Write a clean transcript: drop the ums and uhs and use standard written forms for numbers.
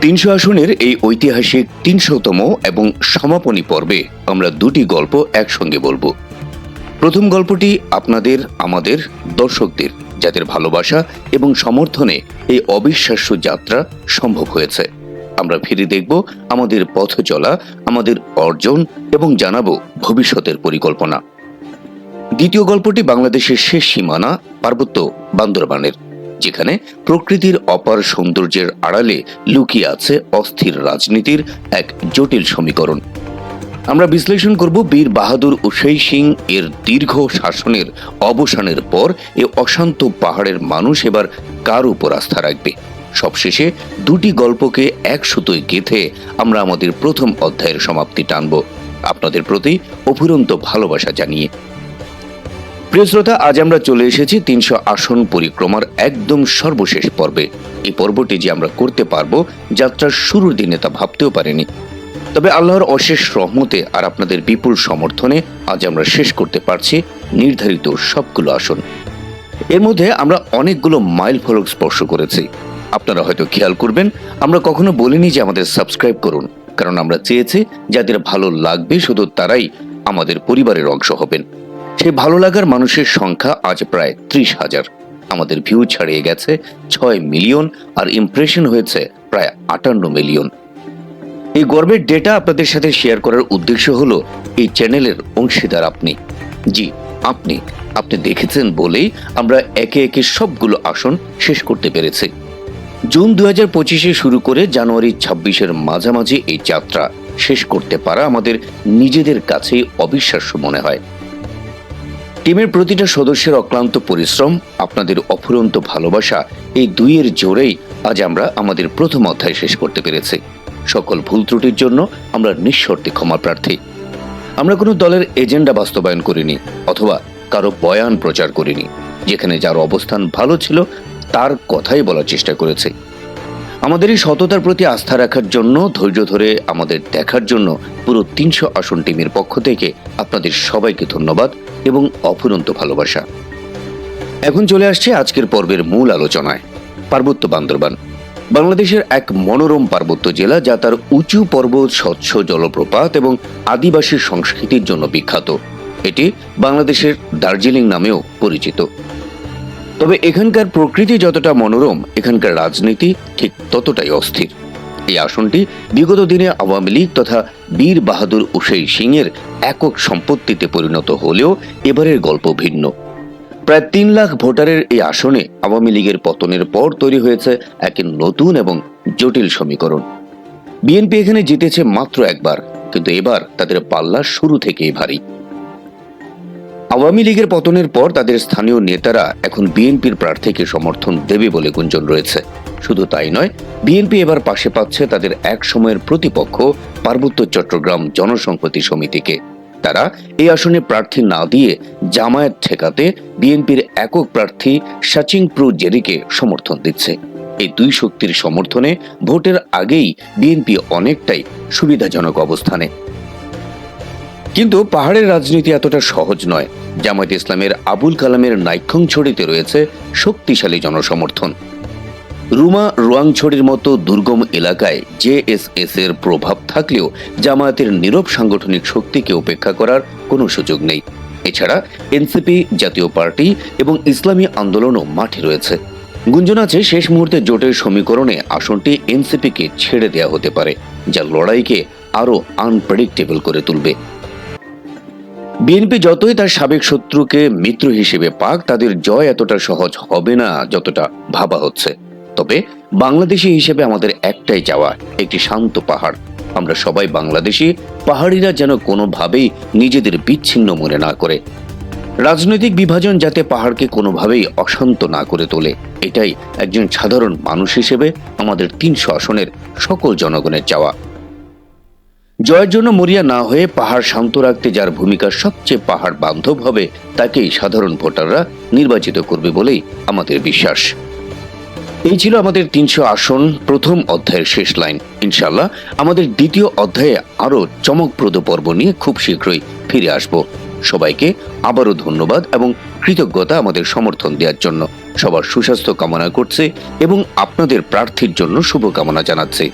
৩০০ আসনের এই ঐতিহাসিক ৩০০তম এবং সমাপনী পর্বে আমরা দুটি গল্প একসঙ্গে বলবো। প্রথম গল্পটি আপনাদের, আমাদের দর্শকদের, যাদের ভালোবাসা এবং সমর্থনে এই অবিশ্বাস্য যাত্রা সম্ভব হয়েছে। আমরা ফিরে দেখব আমাদের পথ চলা, আমাদের অর্জন এবং জানাবো ভবিষ্যতের পরিকল্পনা। দ্বিতীয় গল্পটি বাংলাদেশের শেষ সীমানা পার্বত্য বান্দরবানের, যেখানে প্রকৃতির অপার সৌন্দর্যের আড়ালে লুকিয়ে আছে অস্থির রাজনীতির এক জটিল সমীকরণ। আমরা বিশ্লেষণ করব বীর বাহাদুর উসেই সিং এর দীর্ঘ শাসনের অবসানের পর এ অশান্ত পাহাড়ের মানুষ এবার কার উপর আস্থা রাখবে। সবশেষে দুটি গল্পকে এক সুতোয় গেঁথে আমরা আমাদের প্রথম অধ্যায়ের সমাপ্তি টানব, আপনাদের প্রতি অফুরন্ত ভালোবাসা জানিয়ে। প্রিয় শ্রোতা, আজ আমরা চলে এসেছি ৩০০ আসন পরিক্রমার একদম সর্বশেষ পর্বে। এই পর্বটি যে আমরা করতে পারবো যাত্রার শুরুর দিনে তা ভাবতেও পারিনি। তবে আল্লাহর অশেষ রহমতে আর আপনাদের বিপুল সমর্থনে আজ আমরা শেষ করতে পারছি নির্ধারিত সবগুলো আসন। এর মধ্যে আমরা অনেকগুলো মাইল ফলক স্পর্শ করেছি। আপনারা হয়তো খেয়াল করবেন, আমরা কখনো বলিনি যে আমাদের সাবস্ক্রাইব করুন, কারণ আমরা চেয়েছি যাদের ভালো লাগবে শুধু তারাই আমাদের পরিবারের অংশ হবেন। সেই ভালো লাগার মানুষের সংখ্যা আজ প্রায় ৩০,০০০। আমাদের ভিউ ছাড়িয়ে গেছে ৬ মিলিয়ন আর ইমপ্রেশন হয়েছে প্রায় ৫৮ মিলিয়ন। এই গর্বের ডেটা আপনাদের সাথে শেয়ার করার উদ্দেশ্য হলো এই চ্যানেলের অংশীদার আপনি। জি, আপনি দেখেছেন বলেই আমরা একে একে সবগুলো আসন শেষ করতে পেরেছি। জুন ২০২৫ শুরু করে জানুয়ারি ২৬ মাঝামাঝি এই যাত্রা শেষ করতে পারা আমাদের নিজেদের কাছেই অবিশ্বাস্য মনে হয়। টিমের প্রতিটা সদস্যের অক্লান্ত পরিশ্রম, আপনাদের অফুরন্ত ভালোবাসা, এই দুইয়ের জোরেই আজ আমরা আমাদের প্রথম অধ্যায় শেষ করতে পেরেছি। সকল ভুল ত্রুটির জন্য আমরা নিঃশর্তে ক্ষমা প্রার্থী। আমরা কোনো দলের এজেন্ডা বাস্তবায়ন করিনি অথবা কারো বয়ান প্রচার করিনি। যেখানে যার অবস্থান ভালো ছিল তার কথাই বলার চেষ্টা করেছি। আমাদের এই সততার প্রতি আস্থা রাখার জন্য, ধৈর্য ধরে আমাদের দেখার জন্য পুরো ৩০০ আসন টিমের পক্ষ থেকে আপনাদের সবাইকে ধন্যবাদ এবং অফুরন্ত ভালোবাসা। এখন চলে আসছে আজকের পর্বের মূল আলোচনায়। পার্বত্য বান্দরবান বাংলাদেশের এক মনোরম পার্বত্য জেলা, যা তার উঁচু পর্বত, স্বচ্ছ জলপ্রপাত এবং আদিবাসী সংস্কৃতির জন্য বিখ্যাত। এটি বাংলাদেশের দার্জিলিং নামেও পরিচিত। তবে এখানকার প্রকৃতি যতটা মনোরম, এখানকার রাজনীতি ঠিক ততটাই অস্থির। এই আসনটি বিগত দিনে আওয়ামী লীগ তথা বীর বাহাদুর উসেই সিং এর একক সম্পত্তিতে পরিণত হলেও এবারের গল্প ভিন্ন। প্রায় ৩ লাখ ভোটারের এই আসনে আওয়ামী লীগের পতনের পর তৈরি হয়েছে এক নতুন এবং জটিল সমীকরণ। বিএনপি এখানে জিতেছে মাত্র একবার, কিন্তু এবার তাদের পাল্লা শুরু থেকেই ভারী। আওয়ামী লীগের পতনের পর তাদের স্থানীয় নেতারা এখন বিএনপির প্রার্থীকে সমর্থন দেবে বলে গুঞ্জন রয়েছে। শুধু তাই নয়, বিএনপি এবার পাশে পাচ্ছে তাদের এক সময়ের প্রতিপক্ষ পার্বত্য চট্টগ্রাম জনসংহতি সমিতিকে। তারা এই আসনে প্রার্থী না দিয়ে জামায়াত ঠেকাতে বিএনপির একক প্রার্থী সাচিংপ্রু জেরিকে সমর্থন দিচ্ছে। এই দুই শক্তির সমর্থনে ভোটের আগেই বিএনপি অনেকটাই সুবিধাজনক অবস্থানে। কিন্তু পাহাড়ের রাজনীতি এতটা সহজ নয়। জামায়াত ইসলামের আবুল কালামের নাইক্ষ্যংছড়িতে রয়েছে শক্তিশালী জনসমর্থন। রুমা রোয়াংছড়ির মতো দুর্গম এলাকায় জেএসএস এর প্রভাব থাকলেও জামায়াতের নীরব সাংগঠনিক শক্তিকে উপেক্ষা করার কোনো সুযোগ নেই। এছাড়া এনসিপি, জাতীয় পার্টি এবং ইসলামী আন্দোলনও মাঠে রয়েছে। গুঞ্জন আছে শেষ মুহূর্তে জোটের সমীকরণে আসনটি এনসিপিকে ছেড়ে দেওয়া হতে পারে, যা লড়াইকে আরো আনপ্রেডিক্টেবল করে তুলবে। বিএনপি যতই তার সাবেক শত্রুকে মিত্র হিসেবে পাক, তাদের জয় এতটা সহজ হবে না যতটা ভাবা হচ্ছে। তবে বাংলাদেশি হিসেবে আমাদের একটাই চাওয়া, একটি শান্ত পাহাড়। আমরা সবাই বাংলাদেশি, পাহাড়িরা যেন কোনোভাবেই নিজেদের বিচ্ছিন্ন মনে না করে। রাজনৈতিক বিভাজন যাতে পাহাড়কে কোনোভাবেই অশান্ত না করে তোলে, এটাই একজন সাধারণ মানুষ হিসেবে আমাদের ৩০০ আসনের সকল জনগণের চাওয়া। জয়ের জন্য মরিয়া না হয়ে পাহাড় শান্ত রাখতে যার ভূমিকা সবচেয়ে পাহাড় বান্ধব হবে, তাকেই সাধারণ ভোটাররা নির্বাচিত করবে বলেই আমাদের বিশ্বাস। এই ছিল আমাদের ৩০০ আসন প্রথম অধ্যায়ের শেষ লাইন। ইনশাআল্লাহ আমাদের দ্বিতীয় অধ্যায়ে আরো চমকপ্রদ পর্ব নিয়ে খুব শীঘ্রই ফিরে আসব। সবাইকে আবারও ধন্যবাদ এবং কৃতজ্ঞতা আমাদের সমর্থন দেওয়ার জন্য। সবার সুস্বাস্থ্য কামনা করছে এবং আপনাদের প্রার্থীর জন্য শুভকামনা জানাচ্ছে।